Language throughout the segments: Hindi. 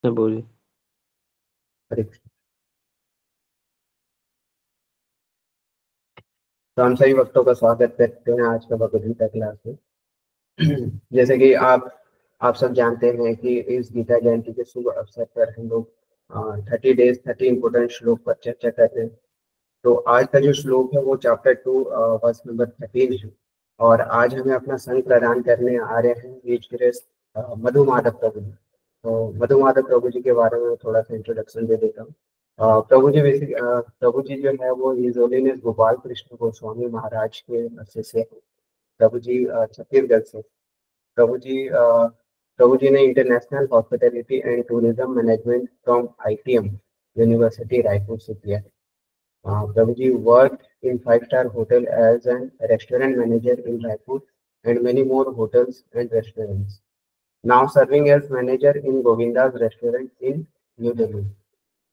बोलिए। हरे कृष्ण। तो हम सभी भक्तों का स्वागत करते हैं आज का भगवद गीता क्लास में। जैसे कि आप सब जानते हैं कि इस गीता जयंती के शुभ अवसर पर हम लोग 30 डेज 30 इम्पोर्टेंट श्लोक पर चर्चा कर रहे हैं। तो आज का जो श्लोक है वो चैप्टर 2 वर्स नंबर 13 है। और आज हमें अपना संग प्रदान करने आ रहे हैं मधु माधव प्रभु जी। तो मधु माधव प्रभु जी के बारे में थोड़ा सा इंट्रोडक्शन दे देता हूँ। प्रभु जी जो है वो हिज होलीनेस गोपाल कृष्ण गोस्वामी महाराज के शिष्य हैं। प्रभु जी छत्तीसगढ़ से। प्रभु जी अ, प्रभु जी ने international hospitality and tourism management from ITM university Raipur से किया है। Prabhu ji work in 5 star hotel as an restaurant manager in Raipur and many more hotels and restaurants. Now serving as manager in Govinda's restaurant in New Delhi.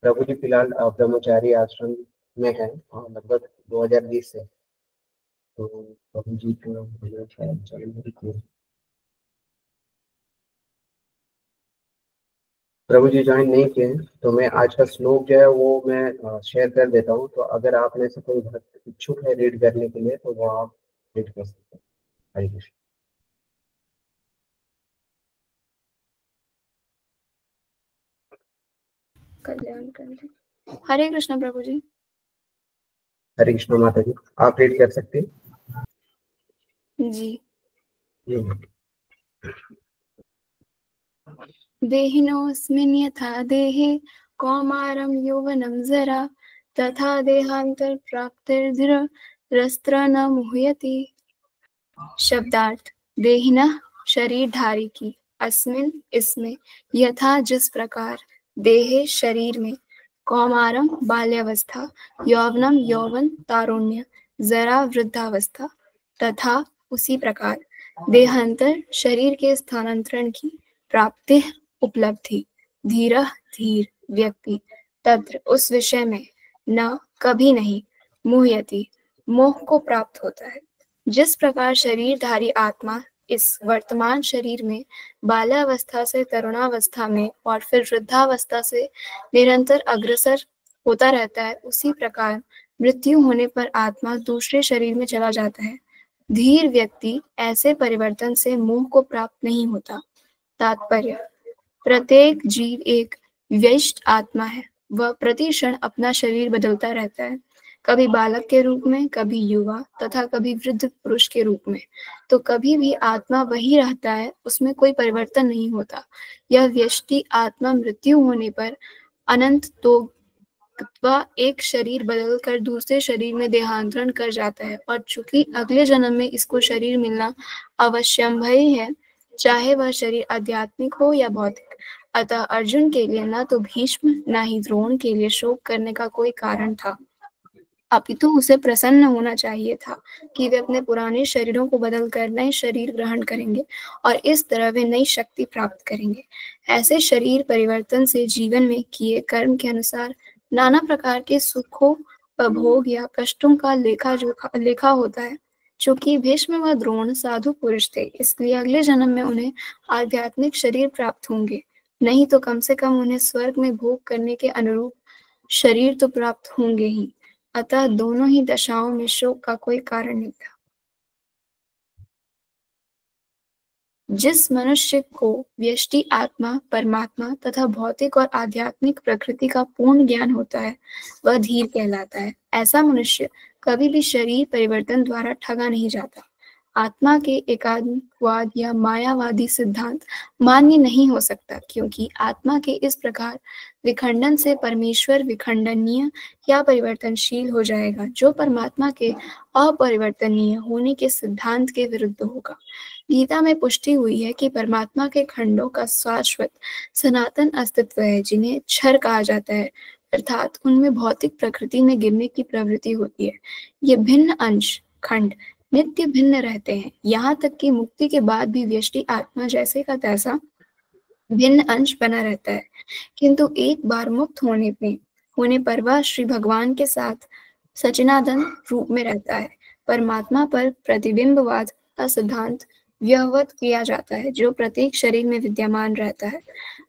Prabhu ji फिलहाल ब्रह्मचारी आश्रम में है और लगभग 2020 से। तो प्रभु जी को मुझे शायद जनवरी की प्रभु जी ज्वाइन नहीं किए हैं, तो मैं आज का श्लोक जो है वो मैं शेयर कर देता हूँ। तो अगर आप में से कोई भक्त इच्छुक है रीड करने के लिए तो वो आप रीड कर सकते हैं। हरे कृष्ण। कल्याण करने। हरे कृष्ण प्रभु जी। हरे कृष्ण माता जी, आप रीड कर सकते हैं। जी। जी। देहिनोऽस्मिन् यथा देहे कौमारं यौवनं जरा तथा देहान्तरप्राप्तिर्धीरस्त्र न मुह्यति। शब्दार्थ। देहिनः शरीरधारी की, अस्मिन् इसमें, यथा जिस प्रकार, देहे शरीर में, कौमारम बाल्यावस्था, यौवनम यौवन तारुण्य, जरा वृद्धावस्था, तथा उसी प्रकार, देहांतर शरीर के स्थानांतरण की, प्राप्ति उपलब्धि, धीरः धीर व्यक्ति, तत्र उस विषय में, न कभी नहीं, मुह्यति मोह को प्राप्त होता है। जिस प्रकार शरीरधारी आत्मा इस वर्तमान शरीर में बाल्यावस्था से तरुणावस्था में और फिर वृद्धावस्था से निरंतर अग्रसर होता रहता है, उसी प्रकार मृत्यु होने पर आत्मा दूसरे शरीर में चला जाता है। धीर व्यक्ति ऐसे परिवर्तन से मोह को प्राप्त नहीं होता। तात्पर्य। प्रत्येक जीव एक व्यष्ट आत्मा है। वह प्रति क्षण अपना शरीर बदलता रहता है, कभी बालक के रूप में, कभी युवा तथा कभी वृद्ध पुरुष के रूप में। तो कभी भी आत्मा वही रहता है, उसमें कोई परिवर्तन नहीं होता। यह व्यष्टि आत्मा मृत्यु होने पर अनंत तो एक शरीर बदलकर दूसरे शरीर में देहांतरण कर जाता है, और चूंकि अगले जन्म में इसको शरीर मिलना अवश्यंभव है, चाहे वह शरीर आध्यात्मिक हो या भौतिक। अतः अर्जुन के लिए न तो भीष्म न ही द्रोण के लिए शोक करने का कोई कारण था, अपितु उसे प्रसन्न होना चाहिए था कि वे अपने पुराने शरीरों को बदलकर नए शरीर ग्रहण करेंगे और इस तरह वे नई शक्ति प्राप्त करेंगे। ऐसे शरीर परिवर्तन से जीवन में किए कर्म के अनुसार नाना प्रकार के सुखों, भोग या कष्टों का लेखा होता है। चूंकि भीष्म व द्रोण साधु पुरुष थे, इसलिए अगले जन्म में उन्हें आध्यात्मिक शरीर प्राप्त होंगे, नहीं तो कम से कम उन्हें स्वर्ग में भोग करने के अनुरूप शरीर तो प्राप्त होंगे ही। अतः दोनों ही दशाओं में शोक का कोई कारण नहीं था। जिस मनुष्य को व्यष्टि आत्मा, परमात्मा तथा भौतिक और आध्यात्मिक प्रकृति का पूर्ण ज्ञान होता है, वह धीर कहलाता है। ऐसा मनुष्य कभी भी शरीर परिवर्तन द्वारा ठगा नहीं जाता। आत्मा के एकात्मवाद या मायावादी सिद्धांत मान्य नहीं हो सकता, क्योंकि आत्मा के इस प्रकार विखंडन से परमेश्वर विखंडनीय या परिवर्तनशील हो जाएगा, जो परमात्मा के अपरिवर्तनीय होने के सिद्धांत के विरुद्ध होगा। गीता में पुष्टि हुई है कि परमात्मा के खंडों का शाश्वत सनातन अस्तित्व है, जिन्हें क्षर कहा जाता है, अर्थात उनमें भौतिक प्रकृति में गिरने की प्रवृत्ति होती है। ये भिन्न अंश खंड नित्य भिन्न रहते हैं, यहाँ तक कि मुक्ति के बाद भी व्यष्टि आत्मा जैसे का तैसा भिन्न अंश बना रहता है, किंतु एक बार मुक्त होने पर वह श्री भगवान के साथ सचिनानंद रूप में रहता है। परमात्मा पर प्रतिबिंबवाद का सिद्धांत व्यवत किया जाता है, जो प्रत्येक शरीर में विद्यमान रहता है,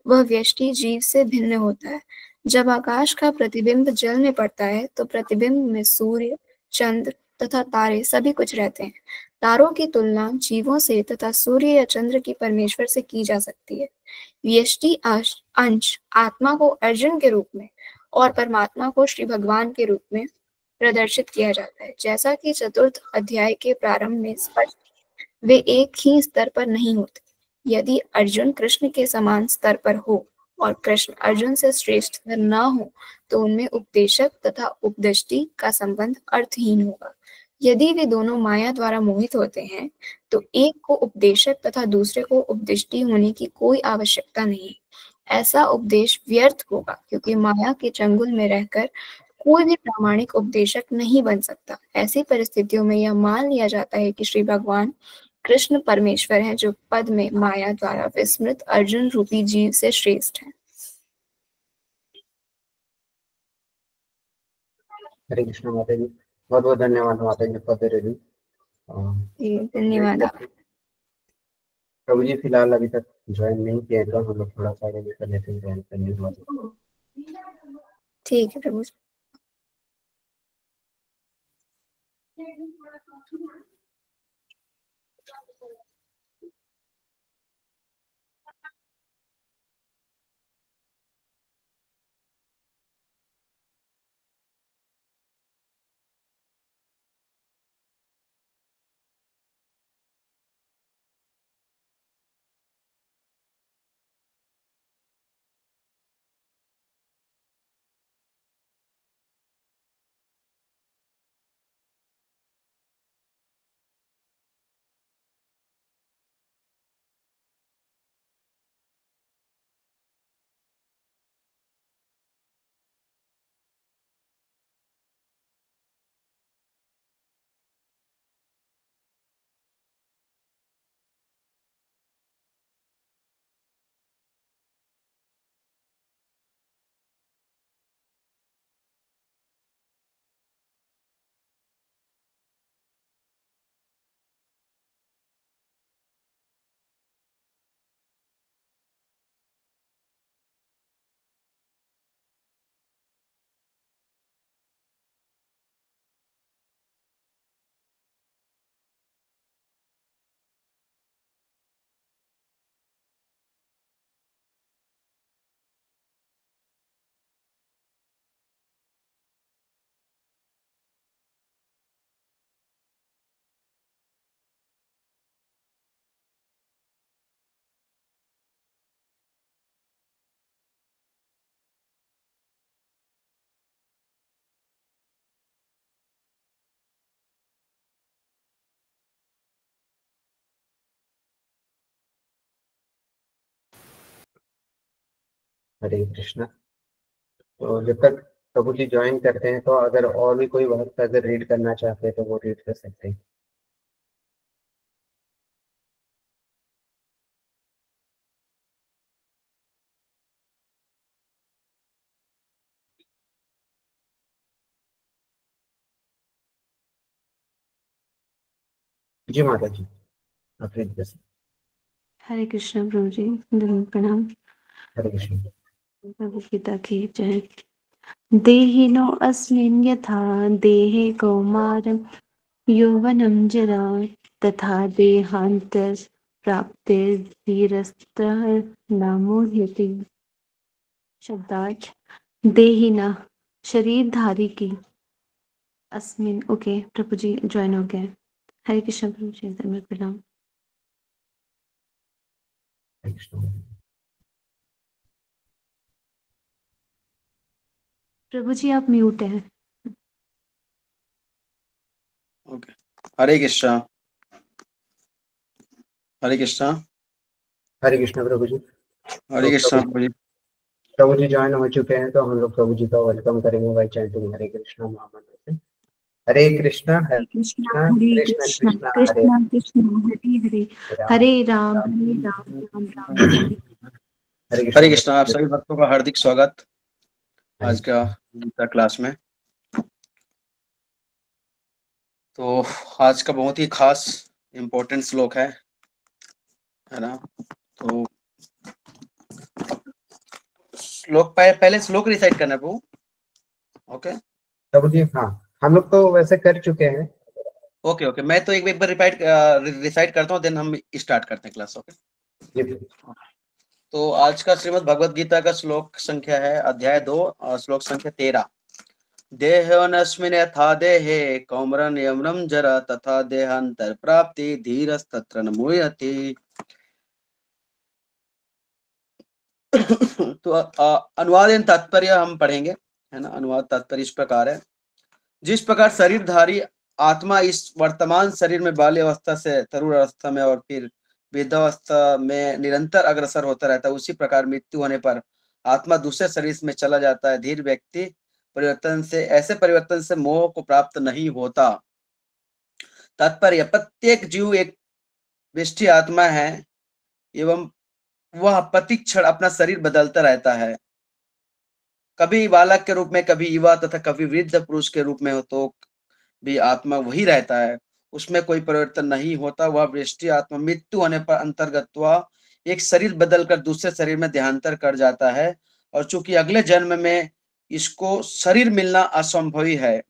वह व्यष्टि जीव से भिन्न होता है। जब आकाश का प्रतिबिंब जल में पड़ता है तो प्रतिबिंब में सूर्य, चंद्र तथा तारे सभी कुछ रहते हैं। तारों की तुलना जीवों से तथा सूर्य या चंद्र की परमेश्वर से की जा सकती है। व्यष्टि अंश आत्मा को अर्जुन के रूप में और परमात्मा को श्री भगवान के रूप में प्रदर्शित किया जाता है। जैसा कि चतुर्थ अध्याय के प्रारंभ में स्पष्ट, वे एक ही स्तर पर नहीं होते। यदि अर्जुन कृष्ण के समान स्तर पर हो और कृष्ण अर्जुन से श्रेष्ठ न हो तो उनमें उपदेशक तथा उपदिष्टि का संबंध अर्थहीन होगा। यदि वे दोनों माया द्वारा मोहित होते हैं तो एक को उपदेशक तथा दूसरे को उपदिष्टि होने की कोई आवश्यकता नहीं। ऐसा उपदेश व्यर्थ होगा, क्योंकि माया के चंगुल में रहकर कोई भी प्रामाणिक उपदेशक नहीं बन सकता। ऐसी परिस्थितियों में यह मान लिया जाता है कि श्री भगवान कृष्ण परमेश्वर हैं, जो पद में माया द्वारा विस्मृत अर्जुन रूपी जीव से श्रेष्ठ है। हरे कृष्ण माता जी, बहुत बहुत धन्यवाद माता जी फॉर द रिव्यू। धन्यवाद। प्रभु जी फिलहाल अभी तक ज्वाइन नहीं किया तो हम लोग थोड़ा सा आगे कर लेते हैं ज्वाइन करने के बाद। ठीक है प्रभु। हरे कृष्ण। तो जब तक प्रभु जी ज्वाइन करते हैं तो अगर और भी कोई भक्त अगर रीड करना चाहते हैं तो वो रीड कर सकते हैं। जी माता जी, आप रीड कर सकते। हरे कृष्ण प्रभु जी, प्रणाम। हरे कृष्ण। प्रभु पिता की जय। देहिनो अस्मिन् यथा देहे कौमारं यौवनं जरा तथा देहान्तर प्राप्ते धीरस्तः न मोह्यते। शब्दार्थ, देहिना शरीरधारी की अस्मिन। ओके प्रभु जी ज्वाइन हो गए। हरे कृष्ण प्रभु जी, प्रणाम। हरे कृष्ण। प्रभु जी आप म्यूट हैं। ओके। हरे कृष्णा। हरे कृष्णा। हरे कृष्ण प्रभु जी। हरे कृष्णा प्रभु जी। प्रभु जी ज्वाइन हो चुके हैं तो हम लोग प्रभु जी का वेलकम करेंगे बाई चैंटिंग हरे कृष्णा महामंत्र से। हरे कृष्णा कृष्णा कृष्ण कृष्ण कृष्ण हरे कृष्ण कृष्ण हरे हरे हरे राम राम राम हरे। हरे कृष्णा। आप सभी भक्तों का हार्दिक स्वागत आज का गीता क्लास में। तो आज का बहुत ही खास इम्पोर्टेंट श्लोक है है ना। तो श्लोक पहले श्लोक रिसाइट करना है प्रभु। ओके प्रभु जी हाँ, हम लोग तो वैसे कर चुके हैं। ओके ओके, मैं तो एक बार रिसाइट करता हूँ, देन हम स्टार्ट करते हैं क्लास। ओके जी प्रभु। तो आज का श्रीमद् भगवद गीता का श्लोक संख्या है अध्याय 2 श्लोक संख्या 13। देहोऽस्मिन् यथा देहे कौमरं यमनं जरा तथा देहांतर प्राप्ति धीरस्तत्र न मुह्यति। तो अनुवाद एवं तात्पर्य हम पढ़ेंगे, है ना। अनुवाद तात्पर्य इस प्रकार है। जिस प्रकार शरीरधारी आत्मा इस वर्तमान शरीर में बाल्य अवस्था से तरुण अवस्था में और फिर वृद्धावस्था में निरंतर अग्रसर होता रहता है, उसी प्रकार मृत्यु होने पर आत्मा दूसरे शरीर में चला जाता है। धीर व्यक्ति ऐसे परिवर्तन से मोह को प्राप्त नहीं होता। तात्पर्य, प्रत्येक जीव एक विष्टि आत्मा है एवं वह प्रति क्षण अपना शरीर बदलता रहता है, कभी बालक के रूप में, कभी युवा तथा कभी वृद्ध पुरुष के रूप में हो, तो भी आत्मा वही रहता है, उसमें कोई परिवर्तन नहीं होता। वह वृष्टि आत्मा मृत्यु होने पर अंतर्गत एक शरीर बदलकर दूसरे शरीर में देहांतर कर जाता है, और चूंकि अगले जन्म में इसको शरीर मिलना असंभव ही है,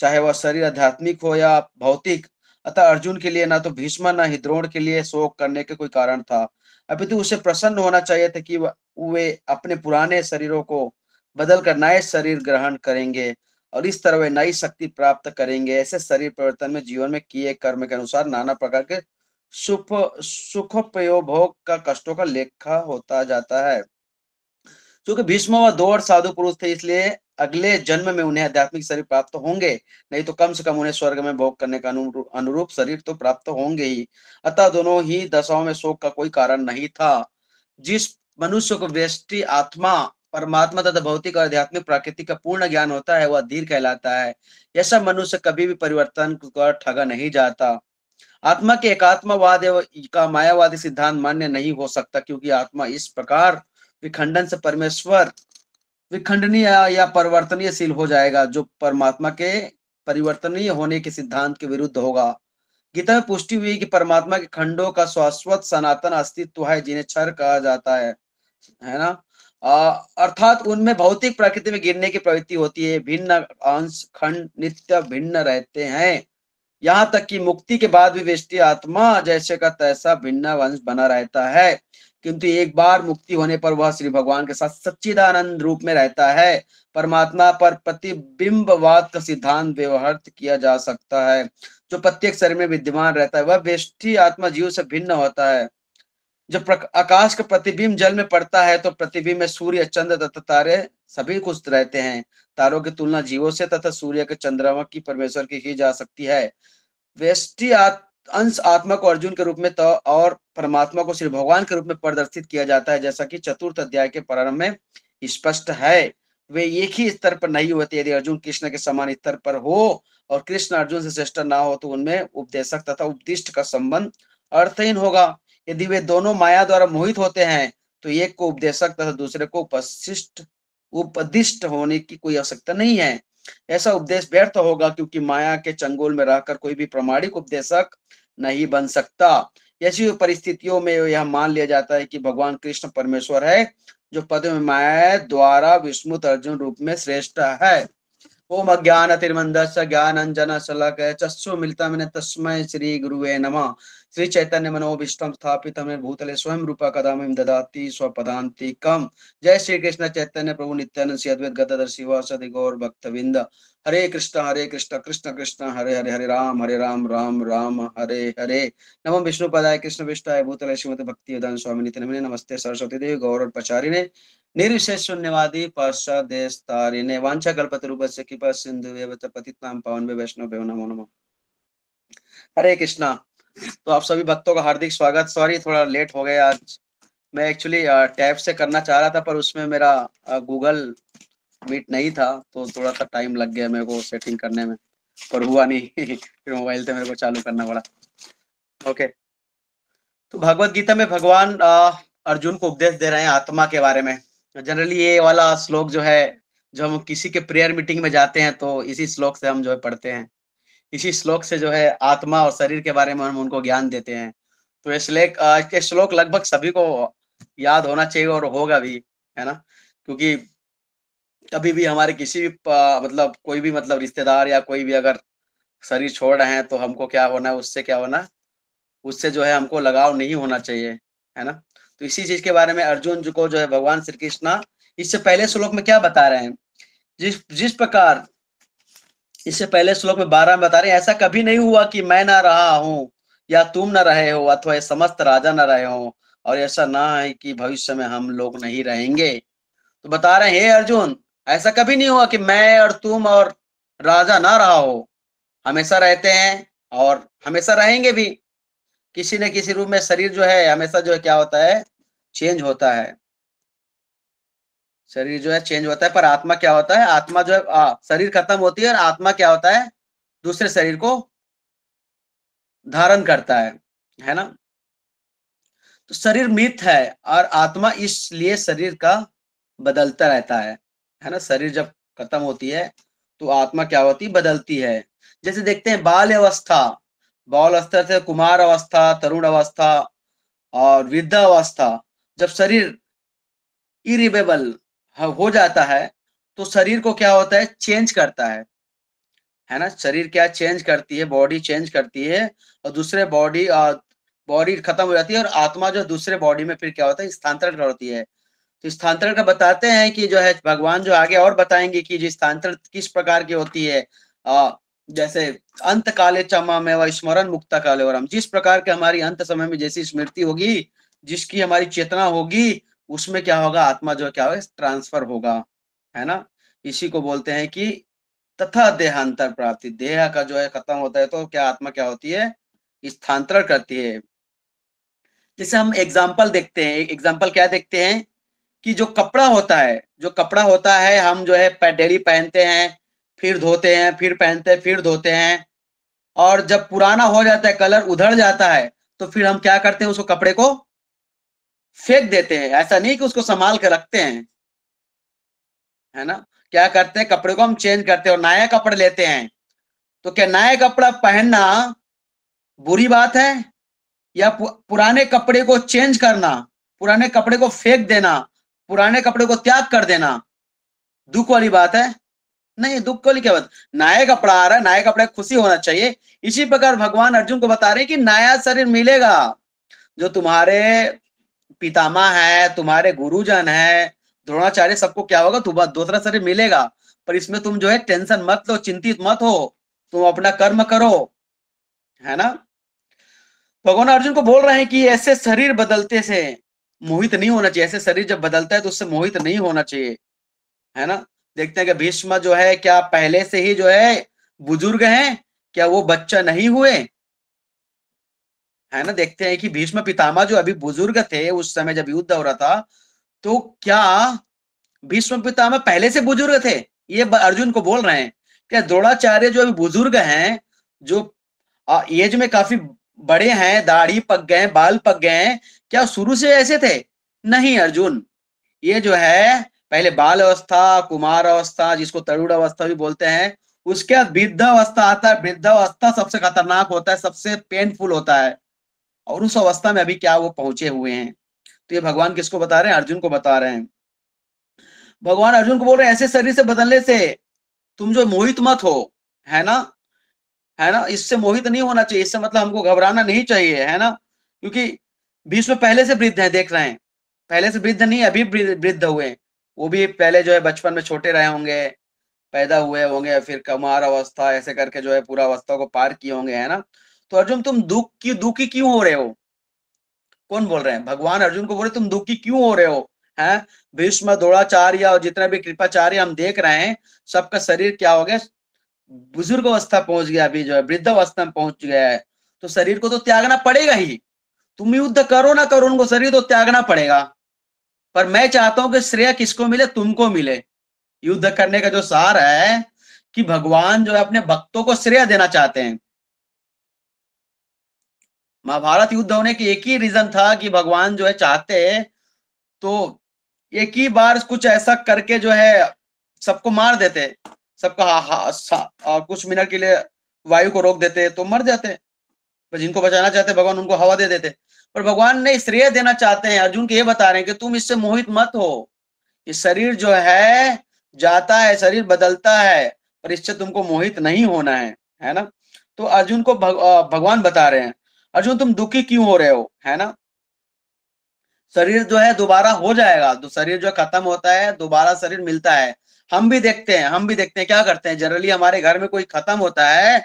चाहे वह शरीर आध्यात्मिक हो या भौतिक। अतः अर्जुन के लिए ना तो भीष्म ना ही द्रोण के लिए शोक करने के कोई कारण था, अपितु उसे प्रसन्न होना चाहिए था कि वे अपने पुराने शरीरों को बदलकर नए शरीर ग्रहण करेंगे और इस तरह वे नई शक्ति प्राप्त करेंगे। ऐसे शरीर परिवर्तन में जीवन में किए कर्म के अनुसार नाना प्रकार के सुखोपभोग का कष्टों का लेखा होता जाता है। क्योंकि भीष्म व 2 और साधु पुरुष थे, इसलिए अगले जन्म में उन्हें आध्यात्मिक शरीर प्राप्त होंगे, नहीं तो कम से कम उन्हें स्वर्ग में भोग करने का अनुरूप शरीर तो प्राप्त होंगे ही। अतः दोनों ही दशाओं में शोक का कोई कारण नहीं था। जिस मनुष्य को व्यष्टि आत्मा परमात्मा तथा भौतिक और आध्यात्मिक प्रकृति का पूर्ण ज्ञान होता है, वह धीर कहलाता है। ऐसा मनुष्य कभी भी परिवर्तन कर ठगा नहीं जाता। आत्मा के एकात्मवाद का मायावादी सिद्धांत मान्य नहीं हो सकता, क्योंकि आत्मा इस प्रकार विखंडन से परमेश्वर विखंडनीय या परिवर्तनीयशील हो जाएगा, जो परमात्मा के परिवर्तनीय होने के सिद्धांत के विरुद्ध होगा। गीता में पुष्टि हुई कि परमात्मा के खंडों का शाश्वत सनातन अस्तित्व है, जिन्हें क्षर कहा जाता है ना। अर्थात उनमें भौतिक प्रकृति में गिरने की प्रवृत्ति होती है। भिन्न अंश खंड नित्य भिन्न रहते हैं, यहाँ तक कि मुक्ति के बाद भी व्यष्टि आत्मा जैसे का तैसा भिन्न वंश बना रहता है, किंतु एक बार मुक्ति होने पर वह श्री भगवान के साथ सच्चिदानंद रूप में रहता है। परमात्मा पर प्रतिबिंबवाद का सिद्धांत व्यवहारित किया जा सकता है, जो प्रत्येक शरीर में विद्यमान रहता है। वह व्यष्टि आत्मा जीव से भिन्न होता है। जब आकाश का प्रतिबिंब जल में पड़ता है, तो प्रतिबिंब में सूर्य, चंद्र तथा तारे सभी कुछ रहते हैं। तारों की तुलना जीवों से तथा सूर्य के चंद्रमा की परमेश्वर की जा सकती है। व्यष्टि अंश आत्मा को अर्जुन के रूप में तो और परमात्मा को श्री भगवान के रूप में प्रदर्शित किया जाता है, जैसा कि चतुर्थ अध्याय के प्रारंभ में स्पष्ट है। वे एक ही स्तर पर नहीं होते। यदि अर्जुन कृष्ण के समान स्तर पर हो और कृष्ण अर्जुन से श्रेष्ठ ना हो, तो उनमें उपदेशक तथा उपदिष्ट का संबंध अर्थहीन होगा। यदि वे दोनों माया द्वारा मोहित होते हैं, तो एक को उपदेशक तथा दूसरे को उपदिष्ट होने की कोई आवश्यकता नहीं है। ऐसा उपदेश व्यर्थ होगा, क्योंकि माया के चंगुल में रहकर कोई भी प्रामाणिक उपदेशक नहीं बन सकता। ऐसी परिस्थितियों में यह मान लिया जाता है कि भगवान कृष्ण परमेश्वर है, जो पद में माया द्वारा विस्मृत अर्जुन रूप में श्रेष्ठ है। ओम अज्ञानतिर्मन्धस्य ज्ञानाञ्जनशलाकया चक्षुर्मिलितं येन तस्मै श्री गुरुवे नमः। श्री चैतन्य मनोभीष्टं स्थापितं येन भूतले स्वयं रूपा कदा मह्यं ददाति स्वपदान्तिकम्। जय श्री कृष्ण चैतन्य प्रभु नित्यानंद श्री अद्वैत गदाधर शिवासादि गौर भक्तवृंद। हरे कृष्ण कृष्ण कृष्ण हरे हरे, हरे राम राम राम हरे हरे। नमो विष्णुपदाय कृष्ण विष्टाय भूतले श्रीमते भक्ति वेदांत स्वामिनि नमः। नमस्ते सरस्वती देवी गौर प्रचारिणे निर्विशेष शून्यवादी पाश्चादेशतारिणे वांछा कल्पतरुभ्यश्च कृपा सिन्धुभ्येव च पतितानां पावनेभ्यो वैष्णवेभ्यो नमो नमः। हरे कृष्णा। तो आप सभी भक्तों का हार्दिक स्वागत। सॉरी थोड़ा लेट हो गया आज। मैं एक्चुअली टैब से करना चाह रहा था, पर उसमें मेरा गूगल मीट नहीं था, तो थोड़ा सा टाइम लग गया मेरे को सेटिंग करने में, पर हुआ नहीं। फिर मोबाइल से मेरे को चालू करना पड़ा। ओके, तो भगवत गीता में भगवान अर्जुन को उपदेश दे रहे हैं आत्मा के बारे में। जनरली ये वाला श्लोक जो है, जो हम किसी के प्रेयर मीटिंग में जाते हैं, तो इसी श्लोक से हम जो है पढ़ते हैं। इसी श्लोक से जो है आत्मा और शरीर के बारे में हम उनको ज्ञान देते हैं। तो ये श्लोक लगभग सभी को याद होना चाहिए और होगा भी, है ना, क्योंकि कभी भी हमारे किसी भी मतलब कोई भी मतलब रिश्तेदार या कोई भी अगर शरीर छोड़ रहे हैं तो हमको क्या होना है, उससे क्या होना, उससे जो है हमको लगाव नहीं होना चाहिए, है ना। तो इसी चीज के बारे में अर्जुन जी को जो है भगवान श्री कृष्ण इससे पहले श्लोक में क्या बता रहे हैं, जिस प्रकार इससे पहले श्लोक में 12 में बता रहे हैं, ऐसा कभी नहीं हुआ कि मैं ना रहा हूं या तुम न रहे हो अथवा ये समस्त राजा न रहे हो, और ऐसा ना है कि भविष्य में हम लोग नहीं रहेंगे। तो बता रहे हैं हे अर्जुन, ऐसा कभी नहीं हुआ कि मैं और तुम और राजा ना रहा हो, हमेशा रहते हैं और हमेशा रहेंगे भी। किसी न किसी रूप में शरीर जो है हमेशा जो है क्या होता है, चेंज होता है, शरीर जो है चेंज होता है, पर आत्मा क्या होता है, आत्मा जो है शरीर खत्म होती है और आत्मा क्या होता है, दूसरे शरीर को धारण करता है ना। तो शरीर मिथ है और आत्मा इसलिए शरीर का बदलता रहता है ना। शरीर जब खत्म होती है तो आत्मा क्या होती है, बदलती है। जैसे देखते हैं बाल अवस्था से कुमार अवस्था, तरुण अवस्था और वृद्धावस्था, जब शरीर इरिवेबल हो जाता है तो शरीर को क्या होता है, चेंज करता है ना। शरीर क्या चेंज करती है, बॉडी चेंज करती है और दूसरे बॉडी खत्म हो जाती है और आत्मा जो दूसरे बॉडी में फिर क्या होता है, स्थानांतरण करती है। तो स्थानांतरण का बताते हैं कि जो है भगवान जो आगे और बताएंगे कि जो स्थानांतरण किस प्रकार की होती है। जैसे अंत काले चमा में व स्मरण मुक्ता काले और हम, जिस प्रकार के हमारी अंत समय में जैसी स्मृति होगी, जिसकी हमारी चेतना होगी, उसमें क्या होगा, आत्मा जो क्या होगा, ट्रांसफर होगा, है ना। इसी को बोलते हैं कि तथा देहांतर प्राप्ति, देह का जो है खत्म होता है तो क्या आत्मा क्या होती है, स्थानांतरण करती है। जैसे हम एग्जाम्पल देखते हैं, एग्जाम्पल क्या देखते हैं कि जो कपड़ा होता है हम जो है डेली पहनते हैं, फिर धोते हैं, फिर पहनते हैं, फिर धोते हैं, और जब पुराना हो जाता है, कलर उधड़ जाता है, तो फिर हम क्या करते हैं, उसको कपड़े को फेंक देते हैं। ऐसा नहीं कि उसको संभाल के रखते हैं, है ना। क्या करते हैं, कपड़े को हम चेंज करते हैं और नया कपड़ा लेते हैं। तो क्या नया कपड़ा पहनना बुरी बात है, या पुराने कपड़े को चेंज करना, पुराने कपड़े को फेंक देना, पुराने कपड़े को त्याग कर देना दुख वाली बात है? नहीं, दुख वाली क्या बात, नया कपड़ा आ रहा है, नया कपड़ा खुशी होना चाहिए। इसी प्रकार भगवान अर्जुन को बता रहे हैं कि नया शरीर मिलेगा, जो तुम्हारे पितामह है, तुम्हारे गुरुजन है, द्रोणाचार्य, सबको क्या होगा, तुम्हारा दूसरा शरीर मिलेगा। पर इसमें तुम जो है टेंशन मत लो, चिंतित मत हो, तुम अपना कर्म करो, है ना। भगवान अर्जुन को बोल रहे हैं कि ऐसे शरीर बदलते से मोहित नहीं होना चाहिए, ऐसे शरीर जब बदलता है तो उससे मोहित नहीं होना चाहिए, है ना। देखते हैं कि भीष्म जो है क्या पहले से ही जो है बुजुर्ग हैं, क्या वो बच्चा नहीं हुए, है ना। देखते हैं कि भीष्म पितामह जो अभी बुजुर्ग थे उस समय जब युद्ध हो रहा था, तो क्या भीष्म पितामह पहले से बुजुर्ग थे, ये अर्जुन को बोल रहे हैं। क्या द्रोणाचार्य जो अभी बुजुर्ग हैं, जो एज में काफी बड़े हैं, दाढ़ी पक गए, बाल पक गए, क्या शुरू से ऐसे थे? नहीं अर्जुन, ये जो है पहले बाल अवस्था, कुमार अवस्था, जिसको तरुण अवस्था भी बोलते हैं, उसके बाद वृद्धावस्था आता है। वृद्धावस्था सबसे खतरनाक होता है, सबसे पेनफुल होता है, और उस अवस्था में अभी क्या वो पहुंचे हुए हैं। तो ये भगवान किसको बता रहे हैं, अर्जुन को बता रहे हैं। भगवान अर्जुन को बोल रहे हैं ऐसे शरीर से बदलने से तुम जो मोहित मत हो, है ना, है ना। इससे मोहित नहीं होना चाहिए, इससे मतलब हमको घबराना नहीं चाहिए, है ना। क्योंकि भीष्म पहले से वृद्ध है, देख रहे हैं, पहले से वृद्ध नहीं, अभी वृद्ध हुए। वो भी पहले जो है बचपन में छोटे रहे होंगे, पैदा हुए होंगे, फिर कुमार अवस्था, ऐसे करके जो है पूरा अवस्था को पार किए होंगे, है ना। तो अर्जुन तुम दुखी क्यों हो रहे हो? कौन बोल रहे हैं? भगवान अर्जुन को बोल रहे तुम दुखी क्यों हो रहे हो, हैं। भीष्म, द्रोणाचार्य और जितने भी कृपाचार्य हम देख रहे हैं, सबका शरीर क्या हो गया, बुजुर्ग अवस्था पहुंच गया, अभी जो है वृद्ध अवस्था में पहुंच गया है। तो शरीर को तो त्यागना पड़ेगा ही, तुम युद्ध करो ना करो, उनको शरीर तो त्यागना पड़ेगा। पर मैं चाहता हूं कि श्रेय किसको मिले, तुमको मिले। युद्ध करने का जो सार है कि भगवान जो है अपने भक्तों को श्रेय देना चाहते हैं। महाभारत युद्ध होने की एक ही रीजन था कि भगवान जो है चाहते तो एक ही बार कुछ ऐसा करके जो है सबको मार देते, सबका कुछ मिनट के लिए वायु को रोक देते तो मर जाते। पर जिनको बचाना चाहते भगवान उनको हवा दे देते। पर भगवान ने श्रेय देना चाहते हैं, अर्जुन को ये बता रहे हैं कि तुम इससे मोहित मत हो। ये शरीर जो है जाता है, शरीर बदलता है, पर इससे तुमको मोहित नहीं होना है ना। तो अर्जुन को भगवान बता रहे हैं, अर्जुन तुम दुखी क्यों हो रहे हो, है ना। शरीर जो है दोबारा हो जाएगा, तो शरीर जो खत्म होता है दोबारा शरीर मिलता है। हम भी देखते हैं क्या करते हैं, जनरली हमारे घर में कोई खत्म होता है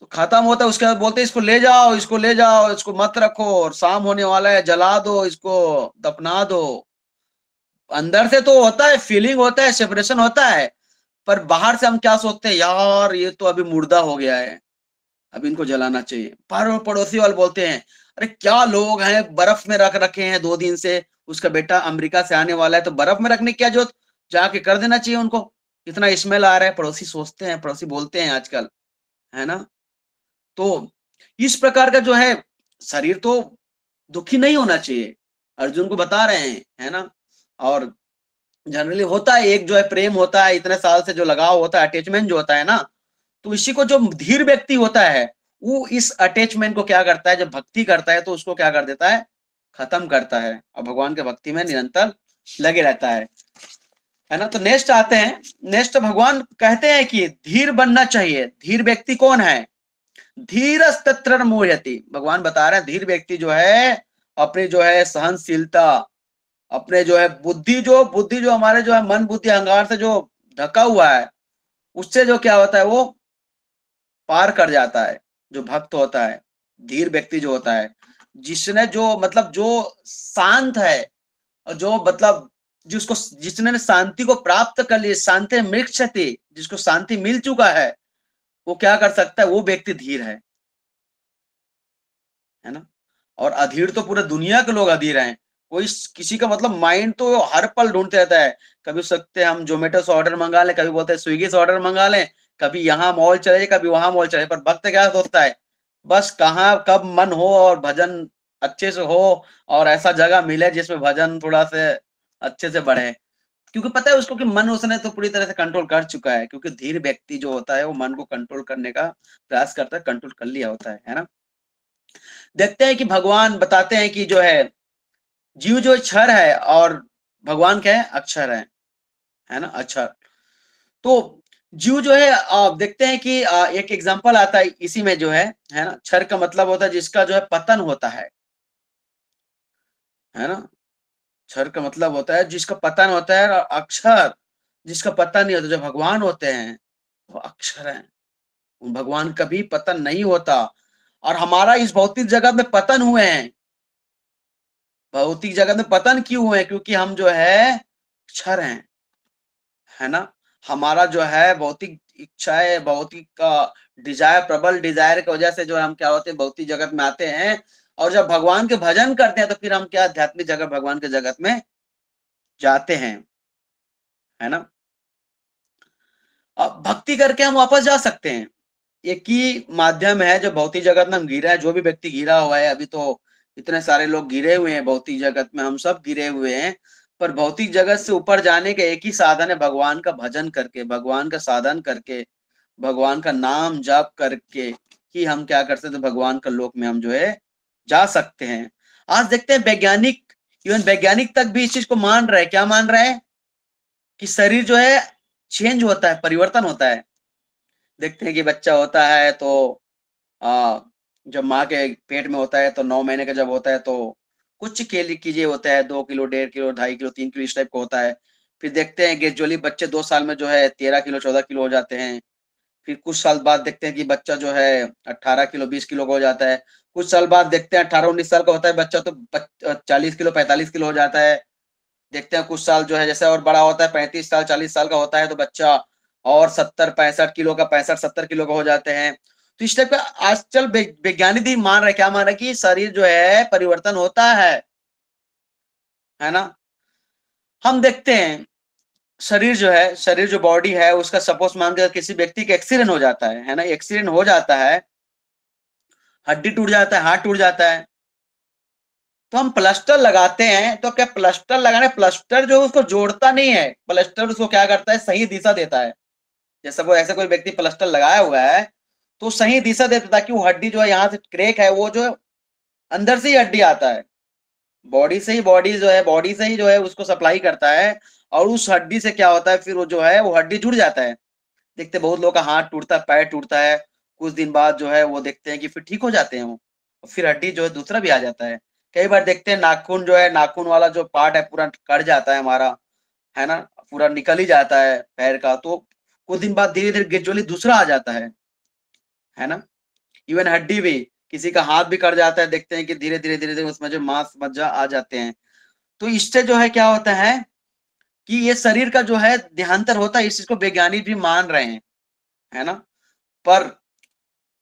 तो खत्म होता है, उसके बाद बोलते हैं इसको ले जाओ, इसको ले जाओ, इसको मत रखो, और शाम होने वाला है, जला दो, इसको दफना दो। अंदर से तो होता है, फीलिंग होता है, सेपरेशन होता है, पर बाहर से हम क्या सोचते हैं, यार ये तो अभी मुर्दा हो गया है, अब इनको जलाना चाहिए। पर पड़ोसी वाले बोलते हैं अरे क्या लोग हैं, बर्फ में रख रखे हैं 2 दिन से, उसका बेटा अमेरिका से आने वाला है, तो बर्फ में रखने की क्या जरूरत, जाके कर देना चाहिए उनको, इतना स्मेल आ रहा है। पड़ोसी सोचते हैं, पड़ोसी बोलते हैं आजकल, है ना। तो इस प्रकार का जो है शरीर तो दुखी नहीं होना चाहिए, अर्जुन को बता रहे हैं, है ना। और जनरली होता है, एक जो है प्रेम होता है, इतने साल से जो लगाव होता है, अटैचमेंट जो होता है ना, तो इसी को जो धीर व्यक्ति होता है वो इस अटैचमेंट को क्या करता है, जब भक्ति करता है तो उसको क्या कर देता है, खत्म करता है, और भगवान के भक्ति में निरंतर लगे रहता है ना। तो नेक्स्ट आते हैं, नेक्स्ट भगवान कहते हैं कि धीर बनना चाहिए। धीर व्यक्ति कौन है, धीरस्तत्र मोह्यति। भगवान बता रहे हैं धीर व्यक्ति जो है अपनी जो है सहनशीलता, अपने जो है बुद्धि जो हमारे जो है मन बुद्धि अहंकार से जो ढका हुआ है, उससे जो क्या होता है वो पार कर जाता है। जो भक्त होता है, धीर व्यक्ति जो होता है, जिसने जो मतलब जो शांत है, और जो मतलब जिसने शांति को प्राप्त कर लिया, शांति मृक्षति, जिसको शांति मिल चुका है, वो क्या कर सकता है, वो व्यक्ति धीर है ना। और अधीर तो पूरे दुनिया के लोग अधीर हैं, कोई किसी का मतलब माइंड तो हर पल ढूंढते रहता है, कभी सकते हम जोमेटो से ऑर्डर मंगा लें, कभी बोलते हैं स्विगी से ऑर्डर मंगा लें, कभी यहाँ मॉल चले, कभी वहां मॉल चले। पर भक्त क्या सोचता है, बस कहाँ कब मन हो और भजन अच्छे से हो, और ऐसा जगह मिले जिसमें भजन थोड़ा से अच्छे से बढ़े, क्योंकि पता है उसको कि मन उसने तो पूरी तरह से कंट्रोल कर चुका है। क्योंकि धीर व्यक्ति जो होता है वो मन को कंट्रोल करने का प्रयास करता है, कंट्रोल कर लिया होता है ना। देखते हैं कि भगवान बताते हैं कि जो है जीव जो क्षर है और भगवान क्या है, अक्षर है ना, अक्षर। तो जीव जो है आप देखते हैं कि एक एग्जांपल आता है इसी में जो है ना। क्षर का मतलब होता है जिसका जो है पतन होता है ना। क्षर का मतलब होता है जिसका पतन होता है, और अक्षर जिसका पतन नहीं होता। जो भगवान होते हैं वो अक्षर हैं, भगवान कभी पतन नहीं होता। और हमारा इस भौतिक जगत में पतन हुए हैं, भौतिक जगत में पतन क्यों हुए हैं, क्योंकि हम जो है क्षर हैं, है ना। हमारा जो है भौतिक इच्छाएं, भौतिक का डिजायर, प्रबल डिजायर की वजह से जो हम क्या होते हैं, भौतिक जगत में आते हैं। और जब भगवान के भजन करते हैं तो फिर हम क्या आध्यात्मिक जगत, भगवान के जगत में जाते हैं, है ना। अब भक्ति करके हम वापस जा सकते हैं, एक ही माध्यम है जो भौतिक जगत में हम गिरा है। जो भी व्यक्ति गिरा हुआ है, अभी तो इतने सारे लोग गिरे हुए हैं भौतिक जगत में, हम सब गिरे हुए हैं, पर भौतिक जगत से ऊपर जाने का एक ही साधन है, भगवान का भजन करके, भगवान का साधन करके, भगवान का नाम जाप करके ही हम क्या कर सकते हैं, भगवान का लोक में हम जो है जा सकते हैं। आज देखते हैं वैज्ञानिक, इवन वैज्ञानिक तक भी इस चीज को मान रहे हैं। क्या मान रहे हैं, कि शरीर जो है चेंज होता है, परिवर्तन होता है। देखते हैं कि बच्चा होता है तो जब माँ के पेट में होता है तो 9 महीने का जब होता है तो कुछ कीजिए होता है, 2 किलो 1.5 किलो 2.5 किलो 3 किलो इस टाइप का होता है। फिर देखते हैं ग्रेजुअली बच्चे 2 साल में जो है 13 किलो 14 किलो हो जाते हैं। फिर कुछ साल बाद देखते हैं कि बच्चा जो है 18 किलो 20 किलो का हो जाता है। कुछ साल बाद देखते हैं 18-19 साल का होता है बच्चा तो 40 किलो 45 किलो हो जाता है। देखते हैं कुछ साल जो है जैसे और बड़ा होता है, 35 साल 40 साल का होता है तो बच्चा और 70-65 किलो का, 65-70 किलो का हो जाते हैं। तो इस टाइप का आजकल वैज्ञानिक भी मान रहे, क्या मान रहे कि शरीर जो है परिवर्तन होता है ना। हम देखते हैं शरीर जो बॉडी है उसका सपोज मान के किसी व्यक्ति का एक्सीडेंट हो जाता है ना, एक्सीडेंट हो जाता है, हड्डी टूट जाता है, हाथ टूट जाता है, तो हम प्लास्टर लगाते हैं। तो क्या प्लास्टर लगाने, प्लास्टर जो उसको जोड़ता नहीं है, प्लास्टर उसको क्या करता है, सही दिशा देता है। जैसे वो ऐसे कोई व्यक्ति प्लास्टर लगाया हुआ है तो सही दिशा देता है, ताकि वो हड्डी जो है यहाँ से क्रैक है वो जो अंदर से ही हड्डी आता है, बॉडी से ही, बॉडी से ही जो है उसको सप्लाई करता है, और उस हड्डी से क्या होता है फिर वो जो है वो हड्डी जुड़ जाता है। देखते बहुत लोगों का हाथ टूटता है, पैर टूटता है, कुछ दिन बाद जो है वो देखते हैं कि फिर ठीक हो जाते हैं वो, फिर हड्डी जो है दूसरा भी आ जाता है। कई बार देखते हैं नाखून जो है, नाखून वाला जो पार्ट है पूरा कट जाता है हमारा, है ना, पूरा निकल ही जाता है पैर का, तो कुछ दिन बाद धीरे धीरे ग्रेजुअली दूसरा आ जाता है ना। इवन हड्डी भी, किसी का हाथ भी कट जाता है, देखते हैं कि धीरे धीरे उसमें जो मांस मज्जा आ जाते हैं। तो इससे जो है क्या होता है कि ये शरीर का जो है देहांतर होता है, इस चीज को वैज्ञानिक भी मान रहे हैं, है ना। पर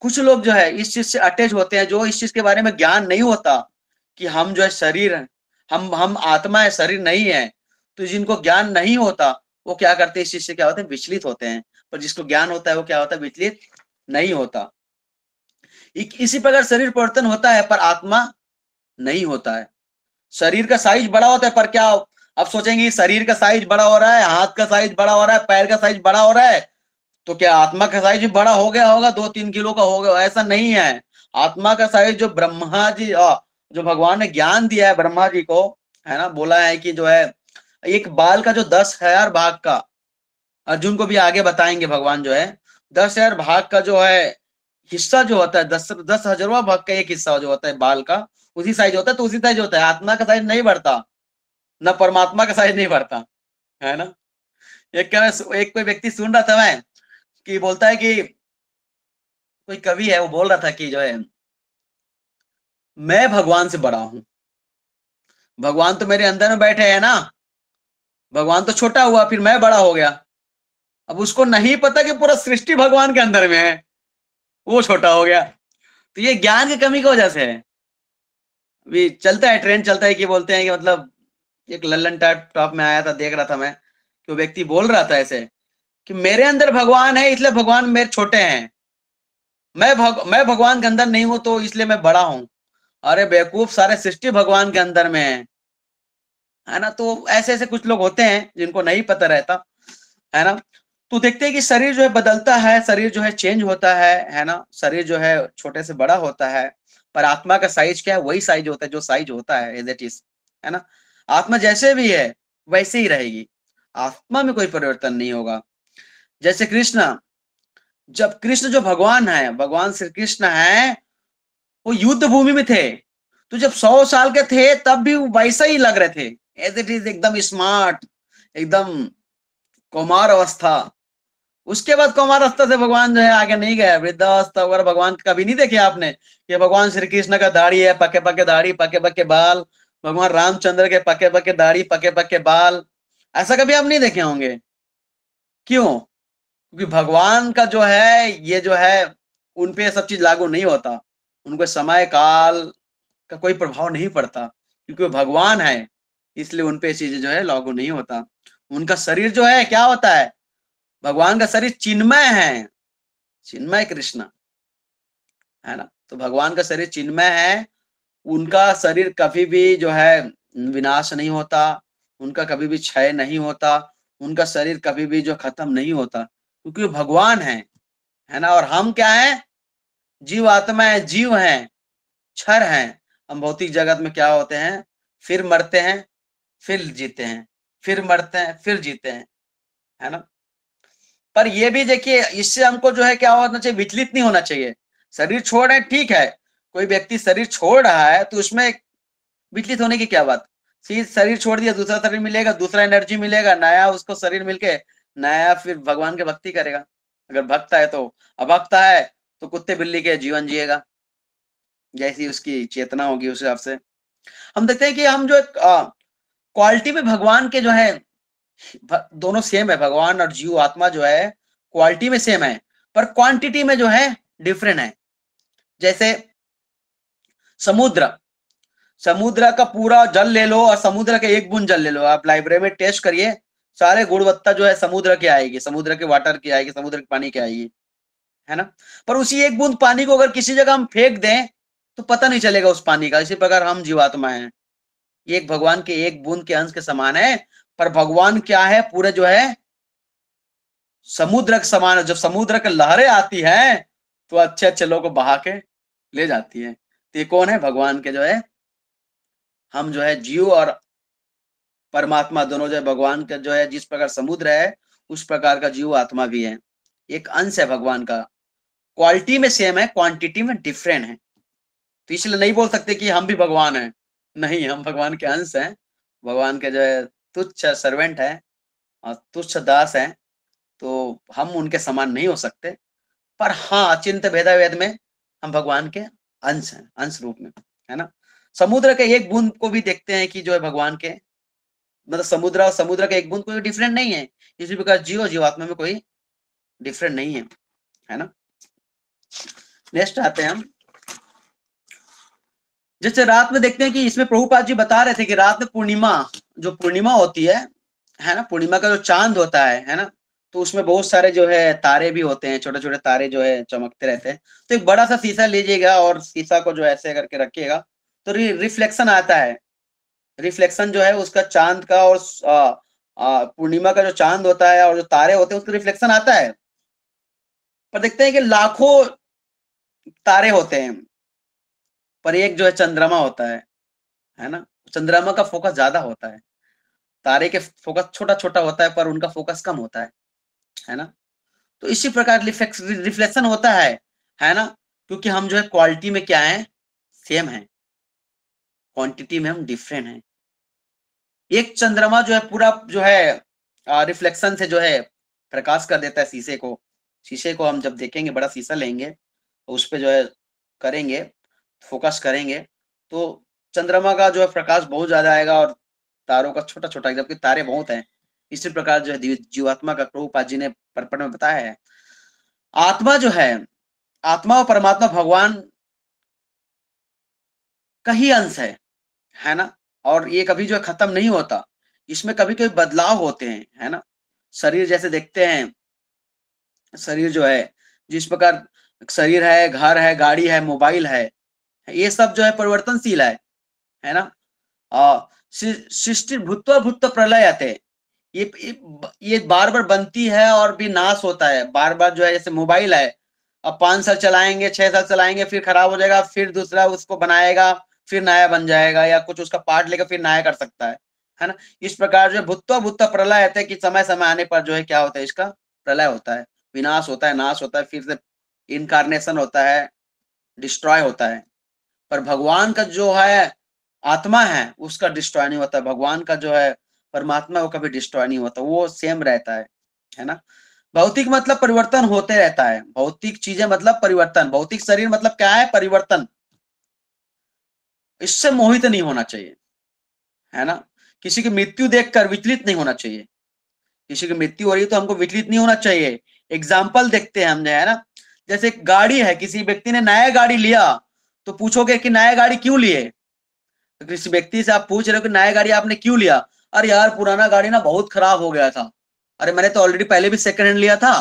कुछ लोग जो है इस चीज से अटैच होते हैं, जो इस चीज के बारे में ज्ञान नहीं होता कि हम जो है शरीर, हम आत्मा है, शरीर नहीं है, तो जिनको ज्ञान नहीं होता वो क्या करते हैं, इस चीज से क्या होते हैं, विचलित होते हैं। पर जिसको ज्ञान होता है वो क्या होता है, विचलित नहीं होता। इसी प्रकार शरीर परिवर्तन होता है पर आत्मा नहीं होता है। शरीर का साइज बड़ा होता है, पर क्या आप सोचेंगे शरीर का साइज बड़ा हो रहा है, हाथ का साइज बड़ा हो रहा है, पैर का साइज बड़ा हो रहा है, तो क्या आत्मा का साइज भी बड़ा हो गया होगा, 2-3 किलो का हो गया? ऐसा नहीं है। आत्मा का साइज जो ब्रह्मा जी, जो भगवान ने ज्ञान दिया है ब्रह्मा जी को, है ना, बोला है कि जो है एक बाल का जो 10,000 भाग का, अर्जुन को भी आगे बताएंगे भगवान, जो है 10,000 भाग का जो है हिस्सा जो होता है, 10,000वां भाग का एक हिस्सा जो होता है बाल का, उसी साइज होता है, तो उसी साइज होता है। आत्मा का साइज नहीं बढ़ता, न परमात्मा का साइज नहीं बढ़ता, है ना। एक कोई व्यक्ति सुन रहा था मैं कि बोलता है कि कोई कवि है, वो बोल रहा था कि जो है मैं भगवान से बड़ा हूं, भगवान तो मेरे अंदर में बैठे हैं ना, भगवान तो छोटा हुआ फिर मैं बड़ा हो गया। अब उसको नहीं पता कि पूरा सृष्टि भगवान के अंदर में है, वो छोटा हो गया। तो ये ज्ञान की कमी की वजह से है। अभी चलता है, ट्रेंड चलता है कि बोलते हैं कि मतलब एक लल्लन टॉप में आया था, देख रहा था मैं कि वो व्यक्ति बोल रहा था ऐसे कि मेरे अंदर भगवान है इसलिए भगवान मेरे छोटे हैं, मैं भगवान के अंदर नहीं हूं तो इसलिए मैं बड़ा हूं। अरे बेवकूफ, सारे सृष्टि भगवान के अंदर में है ना। तो ऐसे ऐसे कुछ लोग होते हैं जिनको नहीं पता रहता, है ना। तो देखते हैं कि शरीर जो है बदलता है, शरीर जो है चेंज होता है ना, शरीर जो है छोटे से बड़ा होता है, पर आत्मा का साइज क्या है, वही साइज होता है जो साइज होता है एज इट इज, है ना। आत्मा जैसे भी है वैसे ही रहेगी, आत्मा में कोई परिवर्तन नहीं होगा। जैसे जब कृष्ण जो भगवान है, भगवान श्री कृष्ण है, वो युद्ध भूमि में थे, तो जब 100 साल के थे तब भी वैसा ही लग रहे थे एज इट इज, एकदम स्मार्ट, एकदम कौमार अवस्था। उसके बाद कौमार अवस्था से भगवान जो है आगे नहीं गया, वृद्धावस्था वगैरह भगवान कभी नहीं देखे आपने कि भगवान श्री कृष्ण का दाढ़ी है, पके पके दाढ़ी, पके पके बाल, भगवान रामचंद्र के पके पके दाढ़ी, पके पके बाल, ऐसा कभी आप नहीं देखे होंगे। क्यों? क्योंकि भगवान का जो है ये जो है उन पे सब चीज लागू नहीं होता, उनको समय काल का कोई प्रभाव नहीं पड़ता, क्योंकि वो भगवान है इसलिए उन पे चीजें जो है लागू नहीं होता। उनका शरीर जो है क्या होता है, भगवान का शरीर चिन्मय है, चिन्मय कृष्ण, है ना। तो भगवान का शरीर चिन्मय है, उनका शरीर कभी भी जो है विनाश नहीं होता, उनका कभी भी क्षय नहीं होता, उनका शरीर कभी भी जो खत्म नहीं होता, क्योंकि वो भगवान है ना। और हम क्या है, जीव आत्मा है, जीव हैं, क्षर हैं। हम भौतिक जगत में क्या होते हैं, फिर मरते हैं फिर जीते हैं, फिर मरते हैं फिर जीते हैं, है ना। पर ये भी देखिए, इससे हमको जो है क्या होना चाहिए, विचलित नहीं होना चाहिए। शरीर छोड़ रहे, ठीक है, कोई व्यक्ति शरीर छोड़ रहा है तो उसमें विचलित होने की क्या बात। शरीर छोड़ दिया, दूसरा शरीर मिलेगा, दूसरा एनर्जी मिलेगा, नया उसको शरीर मिलके नया फिर भगवान की भक्ति करेगा। अगर भक्त है तो, अभक्त है तो कुत्ते बिल्ली के जीवन जिएगा, जैसी उसकी चेतना होगी उस हिसाब से। हम देखते हैं कि हम जो क्वालिटी में भगवान के जो है दोनों सेम है, भगवान और जीव आत्मा जो है क्वालिटी में सेम है, पर क्वांटिटी में जो है डिफरेंट है। जैसे समुद्र का पूरा जल ले लो और समुद्र के एक बूंद जल ले लो, आप लाइब्रेरी में टेस्ट करिए, सारे गुणवत्ता जो है समुद्र की आएगी, समुद्र के वाटर की आएगी, समुद्र के पानी की आएगी, है ना। पर उसी एक बूंद पानी को अगर किसी जगह हम फेंक दें तो पता नहीं चलेगा उस पानी का। इसी प्रकार हम जीवात्मा हैं, एक भगवान के एक बूंद के अंश के समान है, पर भगवान क्या है, पूरे जो है समुद्र के समान है। जब समुद्र की लहरें आती हैं तो अच्छे अच्छे लोगों को बहा के ले जाती है। तो ये कौन है? भगवान के जो है, हम जो है जीव और परमात्मा दोनों जो है भगवान का जो है, जिस प्रकार समुद्र है उस प्रकार का जीव आत्मा भी है, एक अंश है भगवान का। क्वालिटी में सेम है, क्वांटिटी में डिफरेंट है। तो इसलिए नहीं बोल सकते कि हम भी भगवान हैं, नहीं, हम भगवान के अंश हैं, भगवान के जो है तुच्छ सर्वेंट है और तुच्छ दास हैं, तो हम उनके समान नहीं हो सकते। पर हाँ, अचिंत भेदा वेद में हम भगवान के अंश हैं, अंश रूप में, है ना। समुद्र के एक बूंद को भी देखते हैं कि जो है भगवान के, मतलब समुद्र और समुद्र के एक बूंद कोई डिफरेंट नहीं है, इसी प्रकार जीव और जीवात्मा में कोई डिफरेंट नहीं है ना। नेक्स्ट आते हैं हम, जैसे रात में देखते हैं कि इसमें प्रभुपाद जी बता रहे थे कि रात में पूर्णिमा, जो पूर्णिमा होती है ना, पूर्णिमा का जो चांद होता है ना, तो उसमें बहुत सारे जो है तारे भी होते हैं, छोटे छोटे तारे जो है चमकते रहते हैं। तो एक बड़ा सा शीशा लीजिएगा और शीशा को जो ऐसे करके रखिएगा, तो रिफ्लेक्शन आता है, रिफ्लेक्शन जो है उसका चांद का और पूर्णिमा का जो चांद होता है और जो तारे होते हैं उसका रिफ्लेक्शन आता है। पर देखते हैं कि लाखों तारे होते हैं, पर एक जो है चंद्रमा होता है ना, चंद्रमा का फोकस ज्यादा होता है, तारे के फोकस छोटा छोटा होता है, पर उनका फोकस कम होता है ना। तो इसी प्रकार रिफ्लेक्शन होता है ना, क्योंकि हम जो है क्वालिटी में क्या है, सेम है, क्वांटिटी में हम डिफरेंट हैं। एक चंद्रमा जो है पूरा जो है रिफ्लेक्शन से जो है प्रकाश कर देता है शीशे को। शीशे को हम जब देखेंगे, बड़ा शीशा लेंगे, तो उस पर जो है करेंगे, फोकस करेंगे, तो चंद्रमा का जो है प्रकाश बहुत ज्यादा आएगा और तारों का छोटा छोटा, जबकि तारे बहुत हैं। इसी प्रकार जो है जीवात्मा का प्रभुपाद जी ने परपट में बताया है। आत्मा जो है, आत्मा और परमात्मा भगवान का ही अंश है ना, और ये कभी जो है खत्म नहीं होता, इसमें कभी कभी बदलाव होते हैं, है ना। शरीर जैसे देखते हैं, शरीर जो है, जिस प्रकार शरीर है, घर है, गाड़ी है, मोबाइल है, ये सब जो है परिवर्तनशील है ना। सृष्टि भूत्वा भूत प्रलय आते, ये बार बार बनती है और भी नाश होता है बार बार जो है। जैसे मोबाइल है, अब 5 साल चलाएंगे, 6 साल चलाएंगे, फिर खराब हो जाएगा, फिर दूसरा उसको बनाएगा, फिर नया बन जाएगा, या कुछ उसका पार्ट लेकर फिर नया कर सकता है ना। इस प्रकार जो है भूत्वा भूत प्रलय आते कि समय समय आने पर जो है क्या होता है, इसका प्रलय होता है, विनाश होता है, नाश होता है, फिर से इनकारनेशन होता है, डिस्ट्रॉय होता है। पर भगवान का जो है आत्मा है उसका डिस्ट्रॉय नहीं होता, भगवान का जो है परमात्मा वो कभी डिस्ट्रॉय नहीं होता, वो सेम रहता है ना। भौतिक मतलब परिवर्तन होते रहता है, भौतिक चीजें मतलब परिवर्तन, भौतिक शरीर मतलब क्या है, परिवर्तन। इससे मोहित नहीं होना चाहिए, है ना। किसी की मृत्यु देखकर विचलित नहीं होना चाहिए, किसी की मृत्यु हो रही है तो हमको विचलित नहीं होना चाहिए। एग्जाम्पल देखते हैं हम, है ना, जैसे गाड़ी है, किसी व्यक्ति ने नया गाड़ी लिया तो पूछोगे कि नया गाड़ी क्यों लिए, तो किसी व्यक्ति से आप पूछ रहे हो कि नया गाड़ी आपने क्यों लिया, अरे यार पुराना गाड़ी ना बहुत खराब हो गया था, अरे मैंने तो ऑलरेडी पहले भी सेकंड हैंड लिया था,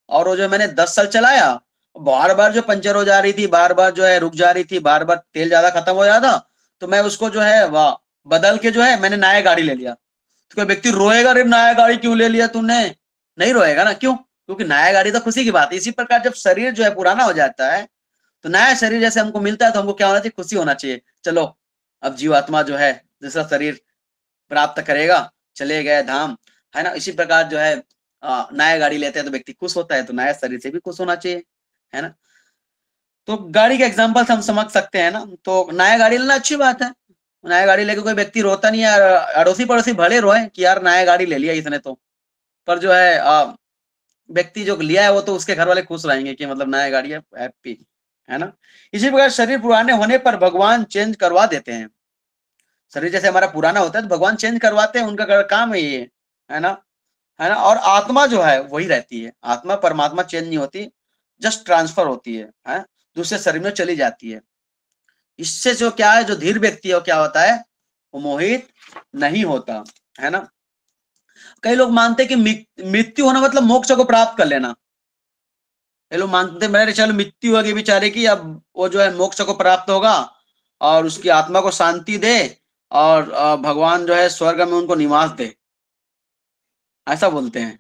और वो जो मैंने 10 साल चलाया, बार बार जो पंचर हो जा रही थी, बार बार जो है रुक जा रही थी, बार बार तेल ज्यादा खत्म हो जाता, तो मैं उसको जो है वाह बदल के जो है मैंने नया गाड़ी ले लिया। तो कोई व्यक्ति रोएगा, अरे नया गाड़ी क्यों ले लिया तूने, नहीं रोएगा ना, क्यों, क्योंकि नया गाड़ी तो खुशी की बात है। इसी प्रकार जब शरीर जो है पुराना हो जाता है, तो नया शरीर जैसे हमको मिलता है तो हमको क्या होना चाहिए, खुशी होना चाहिए। चलो अब जीवात्मा जो है दूसरा शरीर प्राप्त करेगा, चले गए धाम, है ना। इसी प्रकार जो है नया गाड़ी लेते हैं तो व्यक्ति खुश होता है, तो नया शरीर से भी खुश होना चाहिए, है ना। तो गाड़ी के एग्जाम्पल हम समझ सकते हैं ना, तो नया गाड़ी लेना अच्छी बात है, नया गाड़ी लेके कोई व्यक्ति रोता नहीं है, अड़ोसी पड़ोसी भले रोए कि यार नया गाड़ी ले लिया इसने तो, पर जो है व्यक्ति जो लिया है वो तो उसके घर वाले खुश रहेंगे कि मतलब नया गाड़ी है, हैप्पी, है ना। इसी प्रकार शरीर पुराने होने पर भगवान चेंज करवा देते हैं, शरीर जैसे हमारा पुराना होता है तो भगवान चेंज करवाते हैं, उनका काम है ये, है ना, है ना। और आत्मा जो है वही रहती है, आत्मा परमात्मा चेंज नहीं होती, जस्ट ट्रांसफर होती है, दूसरे शरीर में चली जाती है। इससे जो क्या है, जो धीर व्यक्ति है वो क्या होता है, वो मोहित नहीं होता, है ना। कई लोग मानते हैं कि मृत्यु होना मतलब मोक्ष को प्राप्त कर लेना, कई लोग मानते हैं मेरे चलो मृत्यु होगी बेचारे की, अब वो जो है मोक्ष को प्राप्त होगा और उसकी आत्मा को शांति दे और भगवान जो है स्वर्ग में उनको निवास दे, ऐसा बोलते हैं।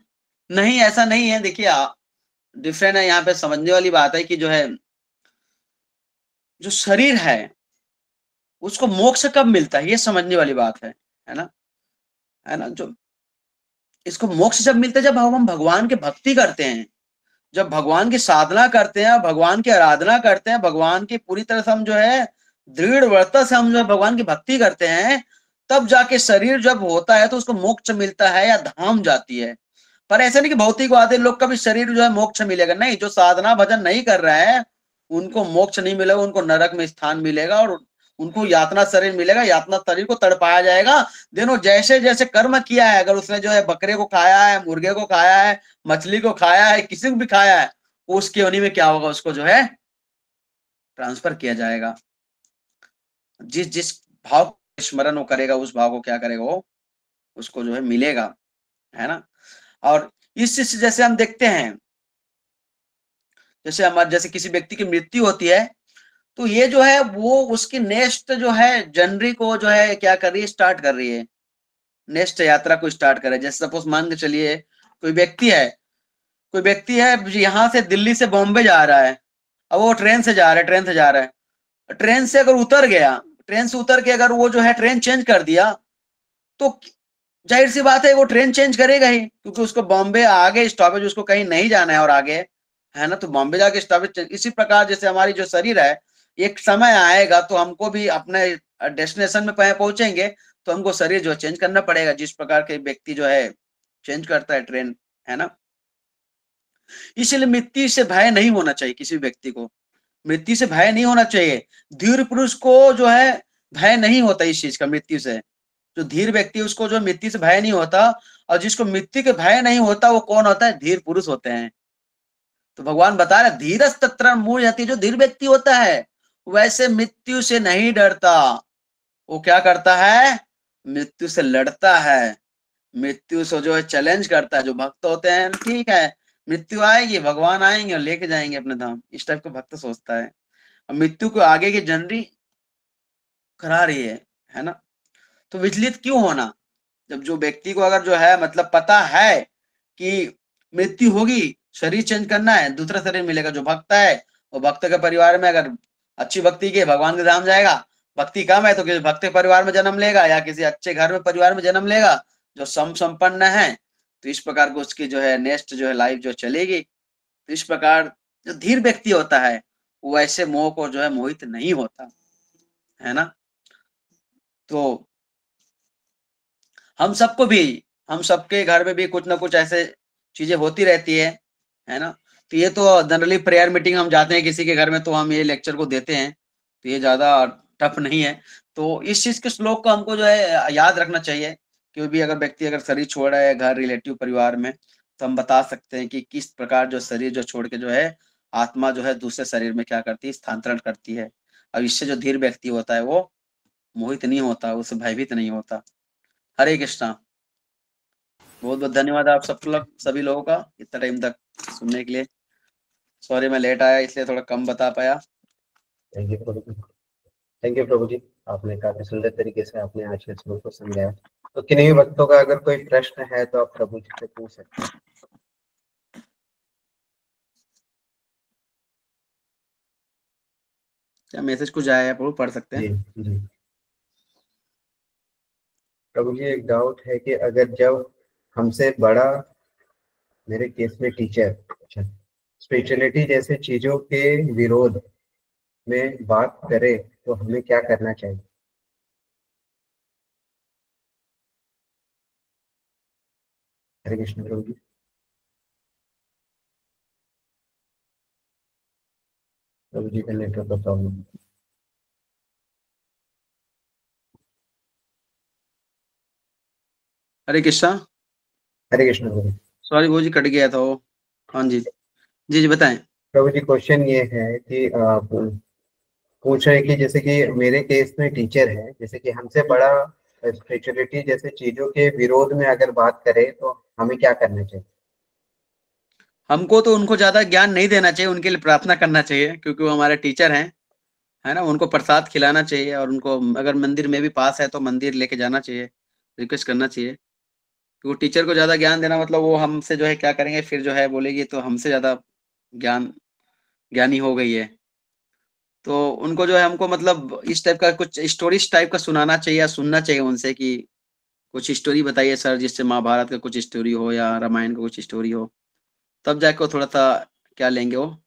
नहीं, ऐसा नहीं है। देखिए डिफरेंट है, यहाँ पे समझने वाली बात है कि जो है जो शरीर है उसको मोक्ष कब मिलता है, ये समझने वाली बात है ना, है ना। जो इसको मोक्ष जब मिलता है जब हम भगवान की भक्ति करते हैं, जब भगवान की साधना करते हैं, भगवान की आराधना करते हैं, भगवान की पूरी तरह से हम जो है दृढ़ व्रत से हम जो है भगवान की भक्ति करते हैं, तब जाके शरीर जब होता है तो उसको मोक्ष मिलता है या धाम जाती है। पर ऐसा नहीं कि भौतिकवादी लोग का भी शरीर जो है मोक्ष मिलेगा, नहीं। जो साधना भजन नहीं कर रहा है उनको मोक्ष नहीं मिलेगा, उनको नरक में स्थान मिलेगा और उनको यातना शरीर मिलेगा, यातना शरीर को तड़पाया जाएगा। देखो जैसे जैसे कर्म किया है, अगर उसने जो है बकरे को खाया है, मुर्गे को खाया है, मछली को खाया है, किसी को भी खाया है, उसके योनि में क्या होगा, उसको जो है ट्रांसफर किया जाएगा। जिस जिस भाव को स्मरण वो करेगा उस भाव को क्या करेगा, वो उसको जो है मिलेगा, है ना। और इस चीज से जैसे हम देखते हैं, जैसे किसी व्यक्ति की मृत्यु होती है तो ये जो है वो उसकी नेक्स्ट जो है जनवरी को जो है क्या कर रही है, स्टार्ट कर रही है, नेक्स्ट यात्रा को स्टार्ट कर रही है। जैसे सपोज मान के चलिए कोई व्यक्ति है यहाँ से दिल्ली से बॉम्बे जा रहा है, अब वो ट्रेन से जा रहा है, ट्रेन से अगर उतर गया, ट्रेन से उतर के अगर वो जो है ट्रेन चेंज कर दिया तो जाहिर सी बात है वो ट्रेन चेंज करेगा ही, क्योंकि उसको बॉम्बे आगे स्टॉपेज, उसको कहीं नहीं जाना है और आगे, है ना, तो बॉम्बे जाके स्टॉपेज। इसी प्रकार जैसे हमारी जो शरीर है, एक समय आएगा तो हमको भी अपने डेस्टिनेशन में पहुंचेंगे तो हमको शरीर जो चेंज करना पड़ेगा, जिस प्रकार के व्यक्ति जो है चेंज करता है ट्रेन, है ना। इसलिए मृत्यु से भय नहीं होना चाहिए, किसी व्यक्ति को मृत्यु से भय नहीं होना चाहिए। धीर पुरुष को जो है भय नहीं होता इस चीज का, मृत्यु से। जो धीर व्यक्ति उसको जो मृत्यु से भय नहीं होता, और जिसको मृत्यु के भय नहीं होता वो कौन होता है, धीर पुरुष होते हैं। तो भगवान बता रहे धीरज तत्र मुह्यति, जो धीर व्यक्ति होता है वैसे मृत्यु से नहीं डरता, वो क्या करता है, मृत्यु से लड़ता है, मृत्यु से जो है चैलेंज करता है। जो भक्त होते हैं, ठीक है मृत्यु आएगी, भगवान आएंगे और लेके जाएंगे अपने धाम, इस टाइप का भक्त सोचता है। और मृत्यु को आगे की जनरी करा रही है ना। तो विचलित क्यों होना, जब जो व्यक्ति को अगर जो है मतलब पता है कि मृत्यु होगी, शरीर चेंज करना है, दूसरा शरीर मिलेगा। जो भक्त है वो भक्त के परिवार में अगर अच्छी भक्ति के भगवान के धाम जाएगा, भक्ति कम है तो किसी भक्त के परिवार में जन्म लेगा या किसी अच्छे घर में परिवार में जन्म लेगा जो संपन्न है। तो इस प्रकार को उसकी जो है नेक्स्ट जो है लाइफ जो चलेगी। तो इस प्रकार जो धीर व्यक्ति होता है वो ऐसे मोह को जो है मोहित नहीं होता, है ना। तो हम सबके घर में भी कुछ ना कुछ ऐसे चीजें होती रहती है ना। तो ये तो जनरली प्रेयर मीटिंग हम जाते हैं किसी के घर में तो हम ये लेक्चर को देते हैं, तो ये ज्यादा टफ नहीं है। तो इस चीज के श्लोक को हमको जो है याद रखना चाहिए। कोई भी अगर व्यक्ति अगर शरीर छोड़ रहा है घर रिलेटिव परिवार में, तो हम बता सकते हैं कि किस प्रकार जो शरीर जो छोड़ के जो है आत्मा जो है दूसरे शरीर में क्या करती है, स्थानांतरण करती है। और इससे जो धीर व्यक्ति होता है वो मोहित नहीं होता, उससे भयभीत नहीं होता। हरे कृष्णा। बहुत बहुत धन्यवाद आप सभी लोगों का इतना टाइम तक सुनने के लिए। सॉरी मैं लेट आया इसलिए थोड़ा कम बता पाया। थैंक यू प्रभु जी, आपने काफी सुंदर तरीके से आपने आज के श्लोक को समझाया। तो किन्हीं भक्तों का अगर कोई प्रश्न है तो आप प्रभु जी से पूछ सकते हैं। क्या मैसेज कुछ आया है प्रभु, पढ़ सकते हैं? जी प्रभु जी, एक डाउट है कि अगर जब हमसे बड़ा, मेरे केस में टीचर, स्पिरिचुअलिटी जैसे चीजों के विरोध में बात करे तो हमें क्या करना चाहिए? हरे कृष्ण प्रभु जी। प्रभु जी का नेटवर्क का प्रॉब्लम। हरे कृष्णा। हरे कृष्ण प्रभु। सॉरी वो जी कट गया था वो। हाँ जी जी बताएं प्रभु जी। क्वेश्चन ये है कि पूछ रहे कि जैसे कि मेरे केस में टीचर है, जैसे कि हमसे बड़ा स्पिरिचुअलिटी जैसे चीजों के विरोध में अगर बात करे तो हमें क्या करना चाहिए? हमको तो उनको ज्यादा ज्ञान नहीं देना चाहिए, उनके लिए प्रार्थना करना चाहिए क्योंकि वो हमारे टीचर हैं, है ना। उनको प्रसाद खिलाना चाहिए और उनको अगर मंदिर में भी पास है तो मंदिर लेके जाना चाहिए, रिक्वेस्ट करना चाहिए। तो टीचर को ज्यादा ज्ञान देना मतलब वो हमसे जो है क्या करेंगे, फिर जो है बोलेगी तो हमसे ज्यादा ज्ञानी हो गई है। तो उनको जो है हमको मतलब इस टाइप का कुछ स्टोरीज टाइप का सुनाना चाहिए या सुनना चाहिए उनसे कि कुछ स्टोरी बताइए सर, जिससे महाभारत का कुछ स्टोरी हो या रामायण का कुछ स्टोरी हो, तब जाके वो थोड़ा सा क्या लेंगे, वो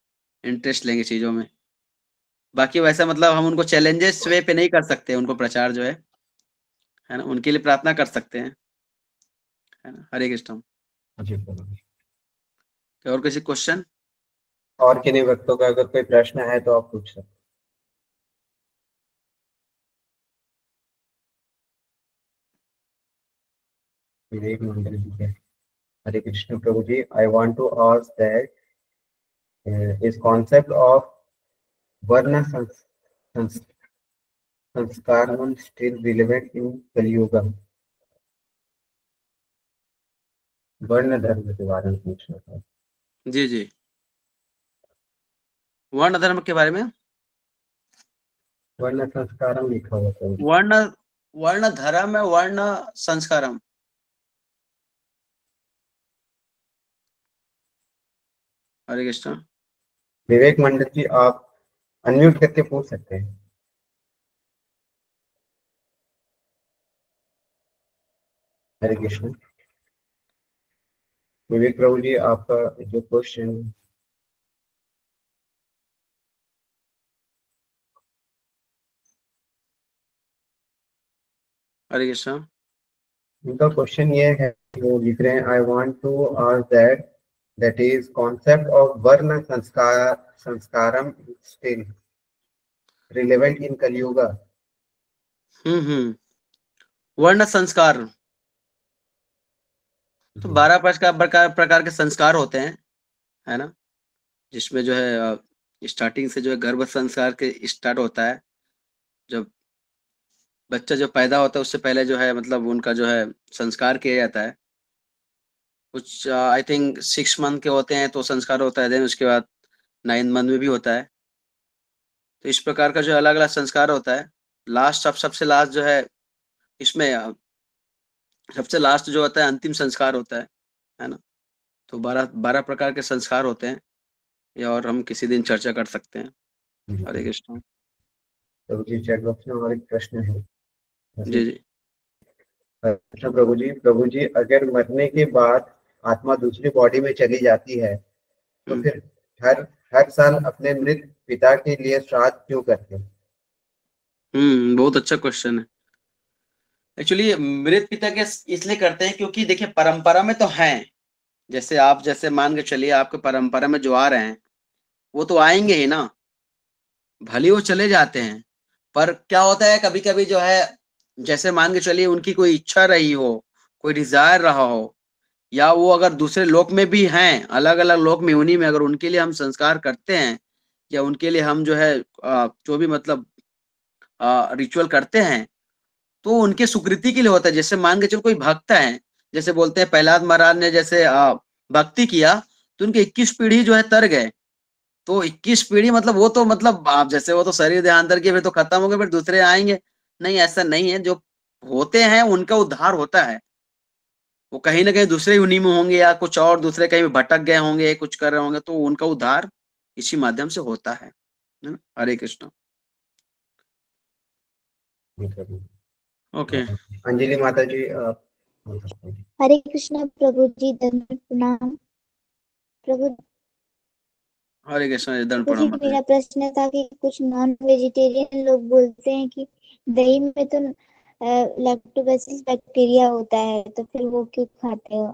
इंटरेस्ट लेंगे चीज़ों में। बाकी वैसा मतलब हम उनको चैलेंजेस वे पे नहीं कर सकते, उनको प्रचार जो है ना, उनके लिए प्रार्थना कर सकते हैं, है ना। हरे कृष्ण। जी प्रभु। और किसी क्वेश्चन? और किन्हीं भक्तों का अगर कोई प्रश्न है तो आप पूछ सकते हैं। विवेक मंडल जी के Hare Krishna Prabhu ji, I want to ask that is concept of varna sanskar still relevant इन कलयुग। वर्ण धर्म के बारे में पूछना था। जी जी, वर्ण धर्म के बारे में। वर्ण संस्कारम लिखा हुआ था। वर्ण वर्ण धर्म है, वर्ण संस्कारम। हरे कृष्ण। विवेक मंडल जी, आप अनम्यूट करके पूछ सकते हैं। हरे कृष्ण। विवेक प्रभु जी, आपका जो क्वेश्चन। हरे कृष्ण। उनका क्वेश्चन ये है, वो लिख रहे हैं, I want to ask that is concept of वर्ण संस्कारम स्टिल रिलेवेंट इन कलयुग। वर्ण संस्कार तो 12 प्रकार के संस्कार होते हैं, है ना, जिसमें जो है स्टार्टिंग से जो है गर्भ संस्कार के स्टार्ट होता है। जब बच्चा जो पैदा होता है उससे पहले जो है मतलब उनका जो है संस्कार किया जाता है। कुछ आई थिंक 6 मंथ के होते हैं तो संस्कार होता है, देन उसके बाद 9 मंथ में भी होता है। तो इस प्रकार का जो अलग अलग संस्कार होता है। लास्ट सबसे लास्ट जो है इसमें सबसे लास्ट जो होता है अंतिम संस्कार होता है ना। तो 12 प्रकार के संस्कार होते हैं, या और हम किसी दिन चर्चा कर सकते हैं। हरे कृष्ण। प्रभु जी, चैट बॉक्स में और एक प्रश्न है। जी जी। अच्छा प्रभु जी, अगर मरने के बाद आत्मा दूसरी बॉडी में चली जाती है तो हम्म, फिर हर हर साल अपने मृत पिता के लिए श्राद्ध क्यों करते हैं? बहुत अच्छा क्वेश्चन है। एक्चुअली मृत पिता के इसलिए करते हैं क्योंकि देखिए परंपरा में तो है, जैसे आप जैसे मान के चलिए आपके परंपरा में जो आ रहे हैं वो तो आएंगे ही ना, भले वो चले जाते हैं। पर क्या होता है कभी कभी जो है, जैसे मान के चलिए उनकी कोई इच्छा रही हो, कोई डिजायर रहा हो, या वो अगर दूसरे लोक में भी हैं, अलग अलग लोक में, उन्हीं में अगर उनके लिए हम संस्कार करते हैं या उनके लिए हम जो है जो भी मतलब रिचुअल करते हैं, तो उनके सुकृति के लिए होता है। जैसे मान के चलो कोई भक्त है, जैसे बोलते हैं प्रहलाद महाराज ने जैसे भक्ति किया तो उनके 21 पीढ़ी जो है तर गए। तो 21 पीढ़ी मतलब वो तो मतलब आप जैसे वो तो शरीर देहांतर के फिर तो खत्म हो गए, फिर दूसरे आएंगे। नहीं, ऐसा नहीं है। जो होते हैं उनका उद्धार होता है। वो कहीं ना कहीं दूसरे उन्हीं में होंगे या कुछ और दूसरे कहीं भटक गए होंगे, कुछ कर रहे होंगे, तो उनका उद्धार इसी माध्यम से होता है ना। हरे कृष्ण। ओके। अंजलि माता जी, आप बोल सकते हैं। हरे कृष्णा प्रभु जी, दंड प्रणाम प्रभु। हरे कृष्ण। दंड प्रभु जी, प्रणाम। मेरा प्रश्न था कि कुछ नॉन वेजिटेरियन लोग बोलते हैं कि दही में तो लैक्टोबैसिलस बैक्टीरिया होता है, तो फिर वो क्यों खाते हो?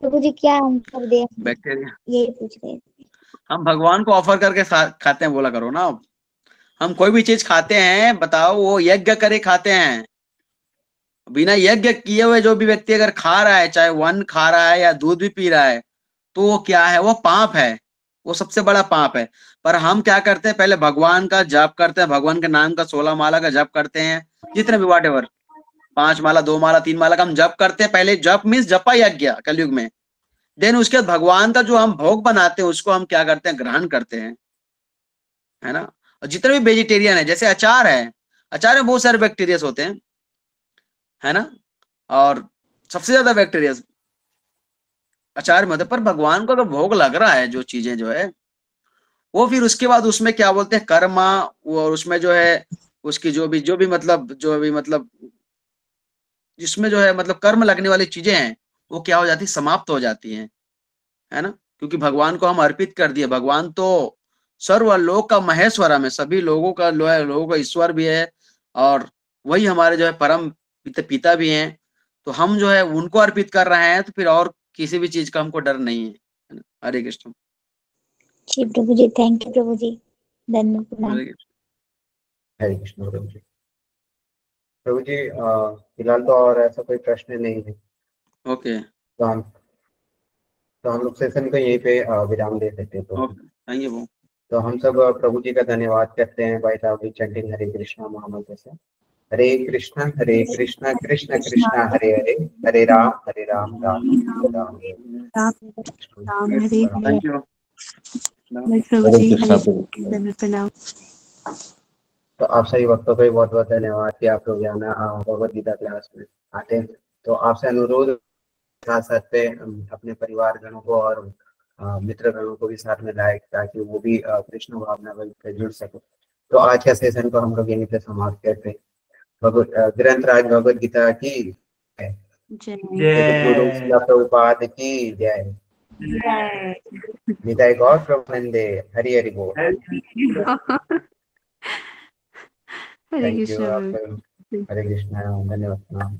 प्रभु जी, क्या आंसर दे? बैक्टीरिया यही पूछ रहे थे। हम भगवान को ऑफर करके खाते हैं बोला करो ना। हम कोई भी चीज खाते हैं बताओ, वो यज्ञ करे खाते हैं। बिना यज्ञ किए हुए जो भी व्यक्ति अगर खा रहा है, चाहे वन खा रहा है या दूध भी पी रहा है, तो वो क्या है, वो पाप है। वो सबसे बड़ा पाप है। पर हम क्या करते हैं, पहले भगवान का जप करते हैं, भगवान के नाम का 16 माला का जप करते हैं, जितने भी वाट एवर 5 माला 2 माला 3 माला का हम जप करते हैं। पहले जप मीन्स जपा यज्ञ कलयुग में। देन उसके बाद भगवान का जो हम भोग बनाते हैं उसको हम क्या करते हैं, ग्रहण करते हैं, है ना। और जितने भी वेजिटेरियन है, जैसे अचार है, अचार में बहुत सारे बैक्टीरिया होते हैं, है ना। और सबसे ज्यादा बैक्टीरिया अचार में होते हैं। पर भगवान को अगर भोग लग रहा है जो चीजें जो है, वो फिर उसके बाद उसमें क्या बोलते हैं कर्मा, और उसमें जो है उसकी जो भी मतलब जिसमें जो है मतलब कर्म लगने वाली चीजें हैं वो क्या हो जाती, समाप्त हो जाती हैं, है ना। क्योंकि भगवान को हम अर्पित कर दिए, भगवान तो सर्वलोक का महेश्वर में सभी लोगों का ईश्वर भी है, और वही हमारे जो है परम पिता भी हैं। तो हम जो है उनको अर्पित कर रहे हैं, तो फिर और किसी भी चीज का हमको डर नहीं है ना? हरे कृष्ण। जी प्रभु जी, थैंक यू प्रभु जी, धन्यवाद प्रणाम। हरे कृष्ण। हरे कृष्ण प्रभु जी। प्रभु जी फिलहाल तो और ऐसा कोई प्रश्न नहीं है, ओके तो हम लोग सेशन को यहीं पे विराम दे देते हैं। Okay, thank you. तो हम सब प्रभु जी का धन्यवाद करते हैं बाय चैंटिंग हरे कृष्णा महामंत्र से। हरे कृष्णा कृष्ण कृष्ण हरे हरे, हरे राम राम राम हरे राम हरे हरे। Thank you. प्रभु जी हरे कृष्ण, प्रणाम। तो आप सभी भक्तों को बहुत बहुत धन्यवाद कि आप लोग यहाँ भगवद गीता क्लास में आते हैं। तो आपसे अनुरोध साथ साथ पे अपने परिवार जनों को और मित्र गणों को भी साथ में लाए, ताकि वो भी कृष्ण भावना में जुड़ सके। तो आज का सेशन को हम लोग यहीं पे समाप्त करते हैं। ग्रंथराज भगवद गीता की जय। प्रभुपाद की जय। निताई गौर प्रभुनंदे, हरि हरि बोल। हरे थैंक यू कृष्ण। आपको, हरे कृष्ण, धन्यवाद।